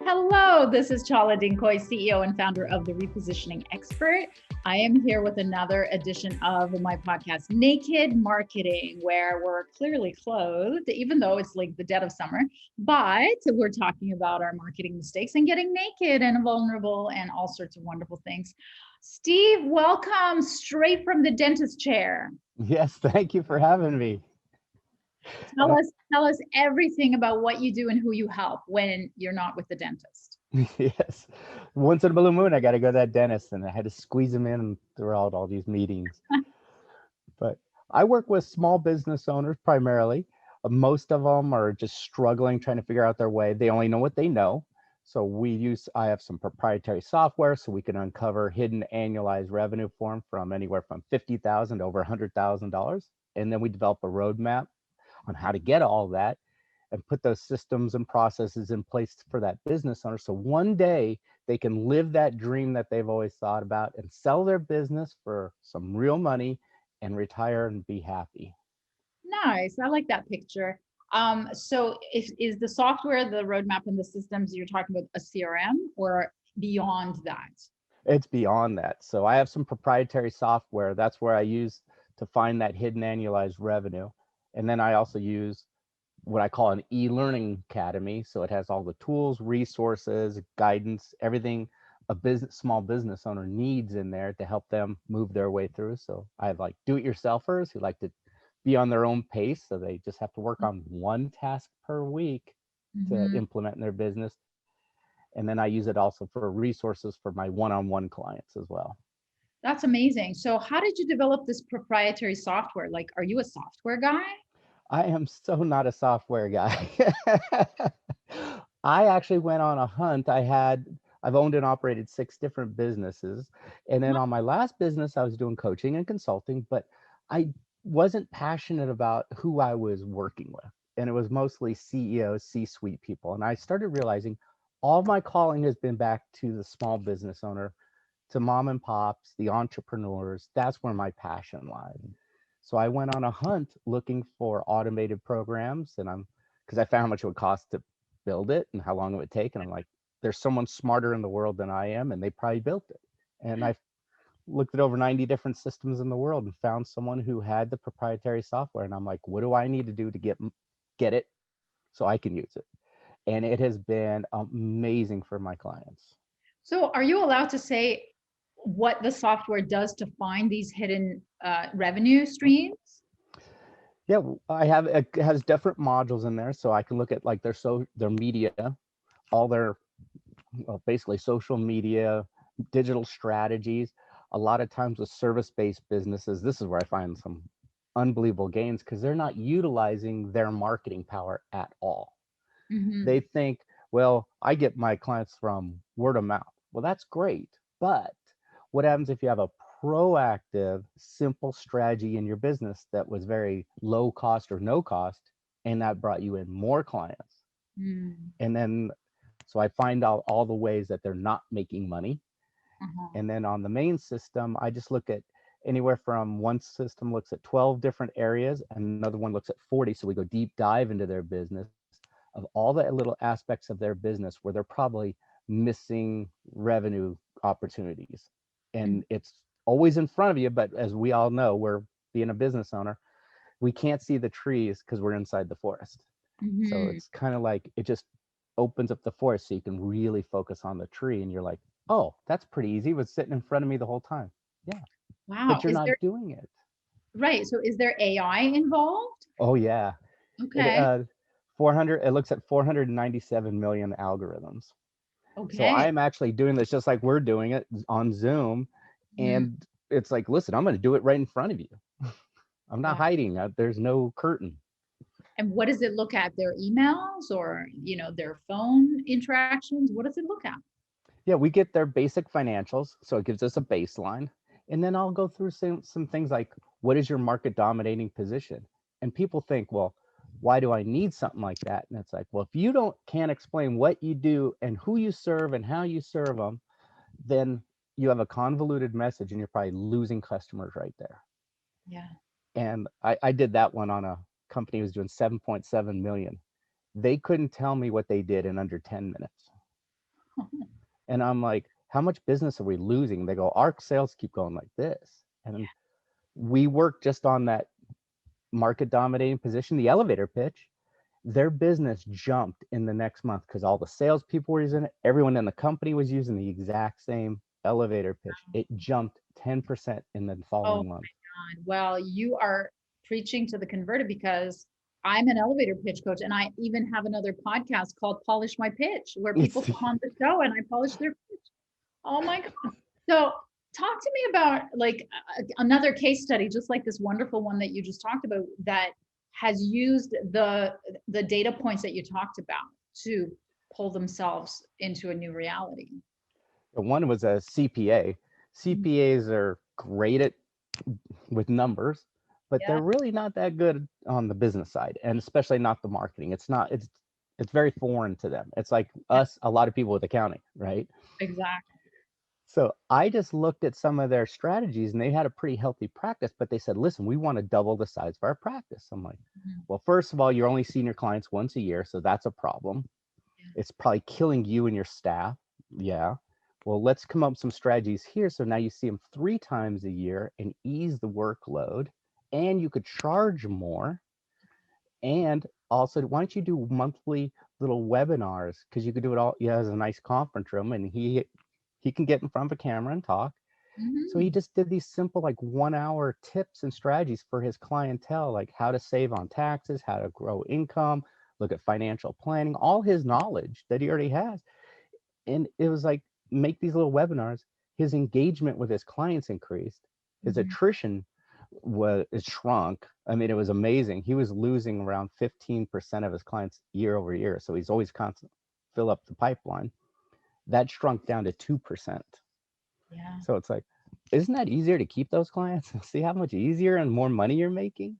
Hello, this is Chala Dinkoy, CEO and founder of The Repositioning Expert. I am here with another edition of my podcast, Naked Marketing, where we're clearly clothed, even though it's like the dead of summer, but we're talking about our marketing mistakes and getting naked and vulnerable and all sorts of wonderful things. Steve, welcome straight from the dentist chair. Yes, thank you for having me. Tell us everything about what you do and who you help when you're not with the dentist. Yes, once in a blue moon, I got to go to that dentist, and I had to squeeze him in throughout all these meetings. But I work with small business owners primarily. Most of them are just struggling, trying to figure out their way. They only know what they know. So I have some proprietary software so we can uncover hidden annualized revenue for them from anywhere from 50,000 to over $100,000. And then we develop a roadmap on how to get all that and put those systems and processes in place for that business owner. So one day they can live that dream that they've always thought about and sell their business for some real money and retire and be happy. Nice. I like that picture. So is the software, the roadmap and the systems you're talking about a CRM or beyond that? It's beyond that. So I have some proprietary software. That's where I use to find that hidden annualized revenue. And then I also use what I call an e-learning academy. So it has all the tools, resources, guidance, everything a small business owner needs in there to help them move their way through. So I have like do-it-yourselfers who like to be on their own pace. So they just have to work on one task per week to Mhm. implement in their business. And then I use it also for resources for my one-on-one clients as well. That's amazing. So how did you develop this proprietary software? Like, are you a software guy? I am so not a software guy. I actually went on a hunt. I've owned and operated 6 different businesses. And then on my last business, I was doing coaching and consulting, but I wasn't passionate about who I was working with. And it was mostly CEOs, C-suite people. And I started realizing all my calling has been back to the small business owner, to mom and pops, the entrepreneurs. That's where my passion lies. So I went on a hunt looking for automated programs, and because I found how much it would cost to build it and how long it would take. And I'm like, there's someone smarter in the world than I am, and they probably built it. And I looked at over 90 different systems in the world and found someone who had the proprietary software. And I'm like, what do I need to do to get it so I can use it? And it has been amazing for my clients. So are you allowed to say what the software does to find these hidden revenue streams? Yeah, it has different modules in there, so I can look at like their media, all their basically social media, digital strategies. A lot of times with service-based businesses, this is where I find some unbelievable gains because they're not utilizing their marketing power at all. Hmm. They think, well, I get my clients from word of mouth. Well, that's great. But what happens if you have a proactive, simple strategy in your business that was very low cost or no cost, and that brought you in more clients? Mm. And then, so I find out all the ways that they're not making money. Uh-huh. And then on the main system, I just look at anywhere from one system looks at 12 different areas, and another one looks at 40. So we go deep dive into their business of all the little aspects of their business where they're probably missing revenue opportunities. And it's always in front of you, but as we all know, we're being a business owner, we can't see the trees because we're inside the forest. So Mm-hmm. it's kind of like it just opens up the forest so you can really focus on the tree and you're like, oh, that's pretty easy. It was sitting in front of me the whole time. Yeah, Wow. but you're Is not there, doing it. right? So is there AI involved? Oh yeah. It Okay. 400 it looks at 497 million algorithms. So Okay. I'm actually doing this just like we're doing it on Zoom. Mhm. And it's like, listen, I'm going to do it right in front of you. I'm not Wow. hiding. There's no curtain. And what does it look at? Their emails or, their phone interactions? What does it look at? Yeah, we get their basic financials. So it gives us a baseline. And then I'll go through some things like, what is your market dominating position? And people think, well, why do I need something like that? And it's like, well, if you can't explain what you do and who you serve and how you serve them, then you have a convoluted message and you're probably losing customers right there. Yeah. And I did that one on a company who was doing 7.7 million. They couldn't tell me what they did in under 10 minutes. And I'm like, how much business are we losing? They go, our sales keep going like this. And we work just on that market dominating position, the elevator pitch. Their business jumped in the next month because all the salespeople were using it. Everyone in the company was using the exact same elevator pitch. It jumped 10% in the Oh following month. my God. Well, you are preaching to the converted because I'm an elevator pitch coach and I even have another podcast called Polish My Pitch where people come on the show and I polish their pitch. Oh my God. So talk to me about like another case study, just like this wonderful one that you just talked about that has used the data points that you talked about to pull themselves into a new reality. One was a CPA. CPAs are great at with numbers, but Yeah, they're really not that good on the business side, and especially not the marketing. It's very foreign to them. It's like yeah, us, a lot of people with accounting, right? exactly. So I just looked at some of their strategies and they had a pretty healthy practice, but they said, listen, we want to double the size of our practice. I'm like, Mhm. well, first of all, you're only seeing your clients once a year, so that's a problem. Yeah. It's probably killing you and your staff. Yeah. Well, let's come up with some strategies here. So now you see them 3 times a year and ease the workload, and you could charge more. And also, why don't you do monthly little webinars? Because you could do it all. He has a nice conference room, and he can get in front of a camera and talk. So he Mhm. just did these simple, like 1 hour tips and strategies for his clientele, like how to save on taxes, how to grow income, look at financial planning, all his knowledge that he already has. And it was like, make these little webinars. His engagement with his clients increased. His Mhm. attrition was shrunk. I mean, it was amazing. He was losing around 15% of his clients year over year. So he's always constant fill up the pipeline. That shrunk down to 2%. Yeah. So it's like, isn't that easier to keep those clients? See how much easier and more money you're making?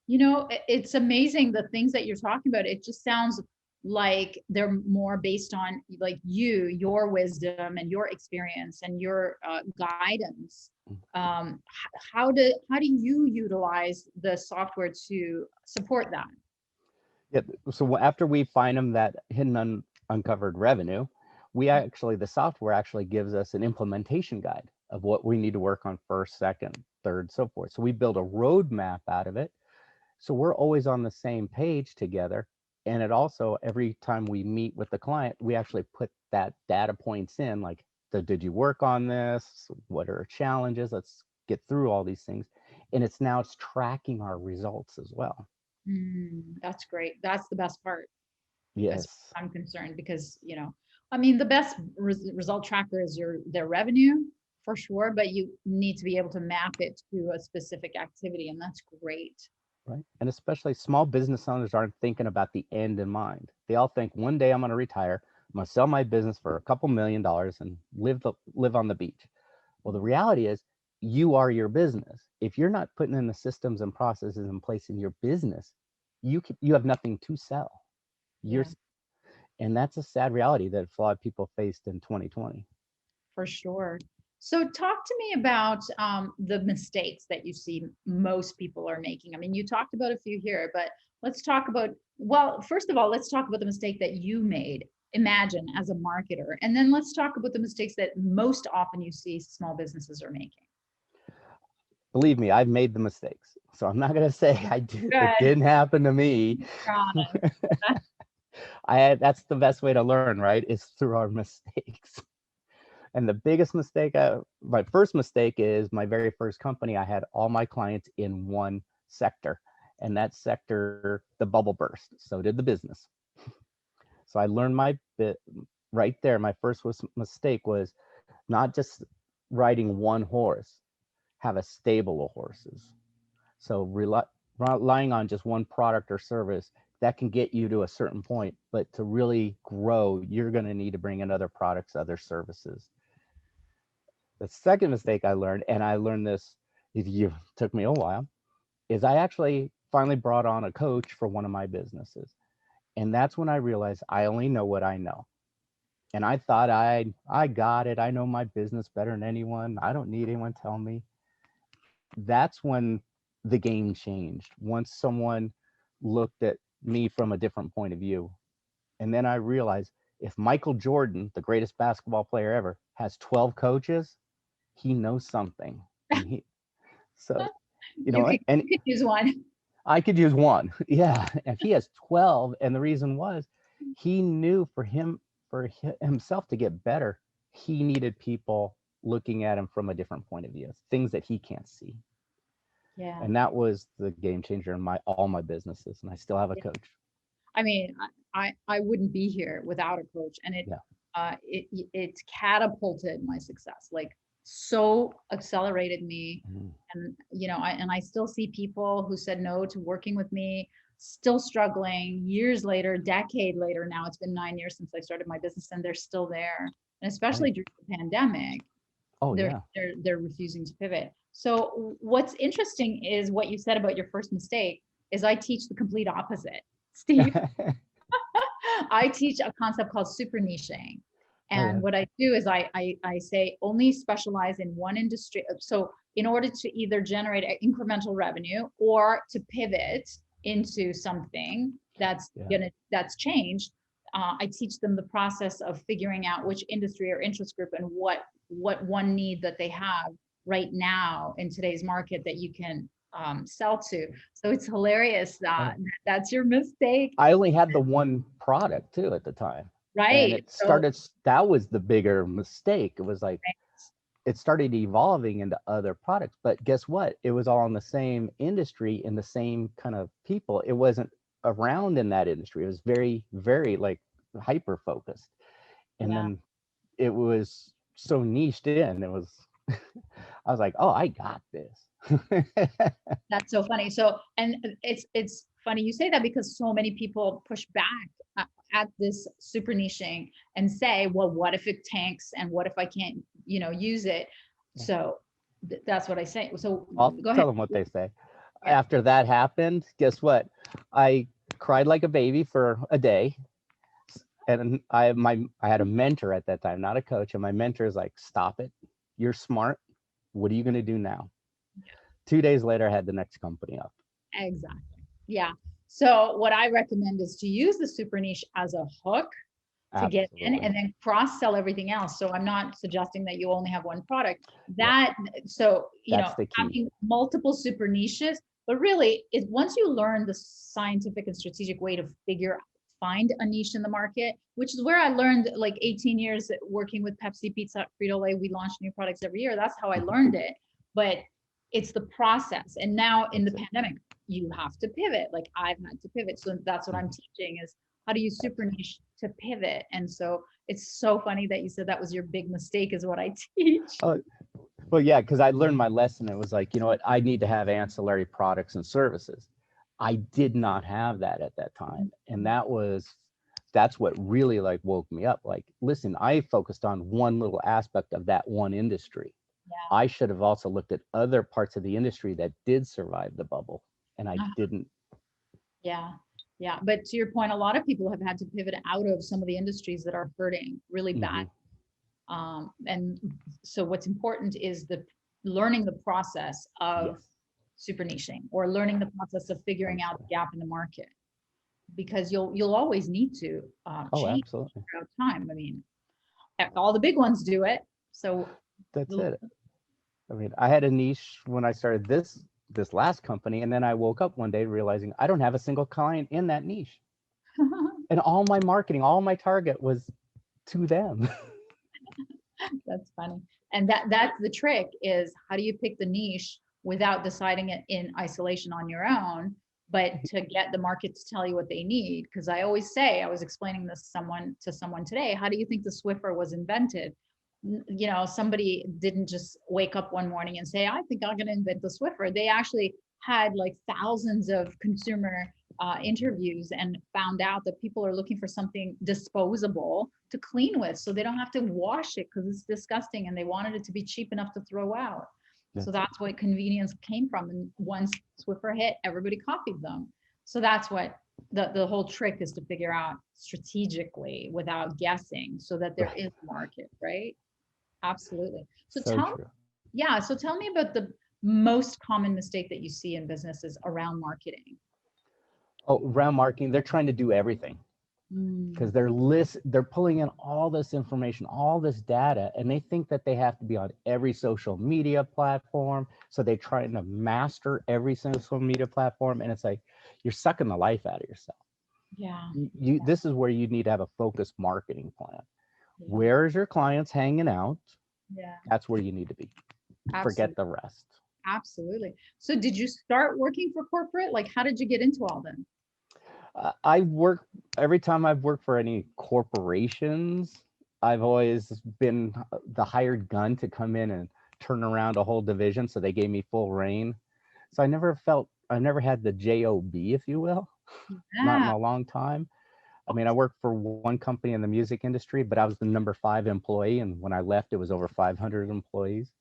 You know, it's amazing the things that you're talking about. It just sounds like they're more based on like your wisdom and your experience and your guidance. How do you utilize the software to support that? Yeah. So after we find them that hidden uncovered revenue, we actually, the software actually gives us an implementation guide of what we need to work on first, second, third, so forth. So we build a roadmap out of it. So we're always on the same page together. And it also, every time we meet with the client, we actually put that data points in, like, did you work on this? What are challenges? Let's get through all these things. And it's tracking our results as well. That's great. That's the best part, as Yes. far as I'm concerned, because I mean, the best result tracker is their revenue for sure, but you need to be able to map it to a specific activity, and that's great. Right. And especially small business owners aren't thinking about the end in mind. They all think one day I'm going to retire, I'm going to sell my business for a couple $1 million and live on the beach. Well, the reality is you are your business. If you're not putting in the systems and processes in place in your business, you have nothing to sell. You're Yeah, and that's a sad reality that a lot of people faced in 2020. for sure. So talk to me about the mistakes that you see most people are making. I mean, you talked about a few here, but let's talk about, well, first of all, let's talk about the mistake that you made, imagine, as a marketer. And then let's talk about the mistakes that most often you see small businesses are making. Believe me, I've made the mistakes. So I'm not going to say I did. It Good. didn't happen to me. Got it. That's the best way to learn, right? Is through our mistakes. And the biggest mistake, my first mistake is my very first company. I had all my clients in one sector, and that sector, the bubble burst. So did the business. So I learned my bit right there. My mistake was not just riding one horse, have a stable of horses. So relying on just one product or service that can get you to a certain point, but to really grow, you're going to need to bring in other products, other services. The second mistake I learned, and I learned this, it took me a while, is I actually finally brought on a coach for one of my businesses. And that's when I realized I only know what I know. And I thought I got it. I know my business better than anyone. I don't need anyone tell me. That's when the game changed. Once someone looked at me from a different point of view. And then I realized If Michael Jordan, the greatest basketball player ever, has 12 coaches, he knows something. And so, you know You what? could, And you could use one. I could use one. Yeah. If he has 12, and the reason was he knew for himself to get better, he needed people looking at him from a different point of view, things that he can't see. Yeah. And that was the game changer in all my businesses. And I still have a Yeah. coach. I mean, I wouldn't be here without a coach, and Yeah. it's catapulted my success, like so accelerated me. Mhm. And I still see people who said no to working with me, still struggling years later, decade later. Now it's been 9 years since I started my business, and they're still there. And especially Right. during the pandemic, Oh, they're yeah. they're refusing to pivot. So what's interesting is what you said about your first mistake is I teach the complete opposite, Steve. I teach a concept called super niching. Oh, And yeah. what I do is I say only specialize in one industry. So in order to either generate incremental revenue or to pivot into something Yeah. that's changed, I teach them the process of figuring out which industry or interest group and what one need that they have right now in today's market that you can sell to. So it's hilarious that that's your mistake, I only had the one product too at the time. And right? it So started, that was the bigger mistake. It was like, it started evolving into other products, but guess what? It was all in the same industry and the same kind of people. It wasn't around in that industry. It was very, very like hyper focused. And yeah, then it was so niched in. It was, I was like, oh, I got this. that's so funny. So, and it's funny you say that because so many people push back at this super niching and say, well, what if it tanks and what if I can't, use it? So that's what I say. So I'll go ahead. tell them what they say. Yeah. After that happened, guess what? I cried like a baby for a day. And I had a mentor at that time, not a coach. And my mentor is like, stop it. You're smart. What are you going to do now? 2 days later, I had the next company up. Exactly. Yeah. So what I recommend is to use the super niche as a hook to get in Absolutely. and then cross sell everything else. So I'm not suggesting that you only have one product. Yeah, So, that's the key. having multiple super niches, but really it once you learn the scientific and strategic way to find a niche in the market, which is where I learned like 18 years working with Pepsi, Pizza, Frito-Lay, we launch new products every year. That's how I learned it. But it's the process. And now in the pandemic, you have to pivot. Like I've had to pivot. So that's what I'm teaching is how do you super niche to pivot? And so it's so funny that you said that was your big mistake is what I teach. Oh, well, yeah, because I learned my lesson. It was like, you know what? I need to have ancillary products and services. I did not have that at that time. And that's what really like woke me up. Like, listen, I focused on one little aspect of that one industry. Yeah. I should have also looked at other parts of the industry that did survive the bubble, and I didn't. Yeah. Yeah. But to your point, a lot of people have had to pivot out of some of the industries that are hurting really bad. Mhm. And so what's important is the learning the process of Yes. super niching or learning the process of figuring out the gap in the market because you'll always need to Oh, change absolutely. throughout time. I mean, all the big ones do it. So That's it. I mean, I had a niche when I started this last company, and then I woke up one day realizing I don't have a single client in that niche. And all my marketing, all my target was to them. that's funny. And that's the trick is how do you pick the niche without deciding it in isolation on your own, but to get the market to tell you what they need. Because I always say, I was explaining this to someone today, how do you think the Swiffer was invented? Somebody didn't just wake up one morning and say, I think I'm going to invent the Swiffer. They actually had like thousands of consumer interviews and found out that people are looking for something disposable to clean with so they don't have to wash it because it's disgusting and they wanted it to be cheap enough to throw out. So that's where convenience came from. And once Swiffer hit, everybody copied them. So that's what the whole trick is to figure out strategically without guessing so that there is market, right? Absolutely. So So true. tell me about the most common mistake that you see in businesses around marketing. Oh, around marketing, they're trying to do everything. because they're pulling in all this information, all this data, and they think that they have to be on every social media platform. So they're trying to master every social media platform, and it's like you're sucking the life out of yourself. Yeah. This is where you need to have a focused marketing plan. Yeah. Where's your clients hanging out? Yeah. That's where you need to be. Forget the rest. Absolutely. So did you start working for corporate? Like, how did you get into all them? Every time I've worked for any corporations, I've always been the hired gun to come in and turn around a whole division. So they gave me full reign. So I never had the job, if you will, not in Yeah. a long time. I mean, I worked for one company in the music industry, but I was the number 5 employee. And when I left, it was over 500 employees.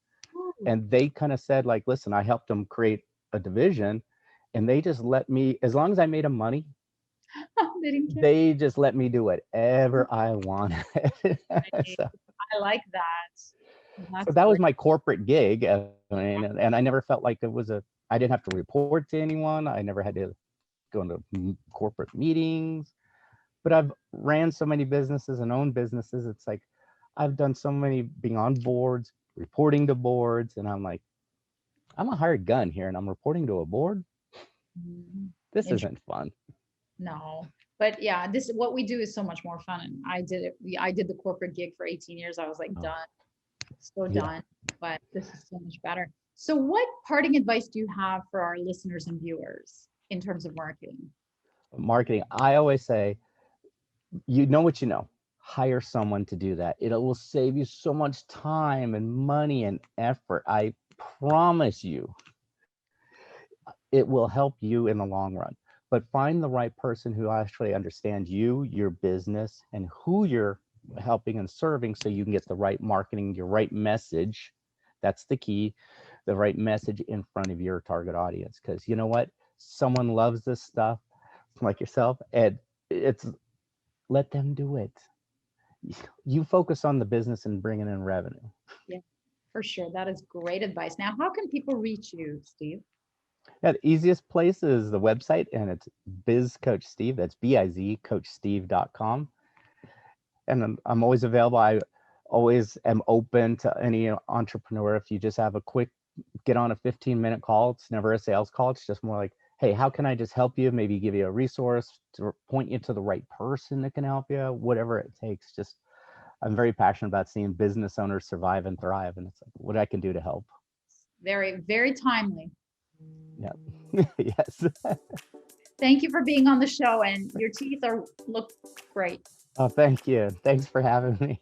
And they kind of said, like, listen, I helped them create a division, and they just let me, as long as I made them money, They didn't care. they just let me do whatever I wanted. so, I like that. so that was my corporate gig. And I never felt like I didn't have to report to anyone. I never had to go into corporate meetings. But I've ran so many businesses and owned businesses. It's like I've done so many, being on boards, reporting to boards, and I'm like, I'm a hired gun here, and I'm reporting to a board. This isn't fun. No, but yeah, what we do is so much more fun. And I did it. I did the corporate gig for 18 years. I was like, done, so done. But this is so much better. So what parting advice do you have for our listeners and viewers in terms of marketing? Marketing, I always say, you know what you know. Hire someone to do that. It will save you so much time and money and effort. I promise you, it will help you in the long run. But find the right person who actually understands you, your business, and who you're helping and serving, so you can get the right marketing, your right message. That's the key, the right message in front of your target audience. Because you know what? Someone loves this stuff, like yourself, and let them do it. You focus on the business and bringing in revenue. Yeah, for sure. That is great advice. Now, how can people reach you, Steve? Yeah, the easiest place is the website, and it's Biz Coach Steve. That's bizcoachsteve.com. And I'm always available. I always am open to any entrepreneur. If you just have a quick, get on a 15-minute call, it's never a sales call. It's just more like, hey, how can I just help you? Maybe give you a resource to point you to the right person that can help you, whatever it takes. Just, I'm very passionate about seeing business owners survive and thrive. And it's like, what I can do to help. Very, very timely. Yeah. Yes. Thank you for being on the show, and your teeth look great. Oh, thank you. Thanks for having me.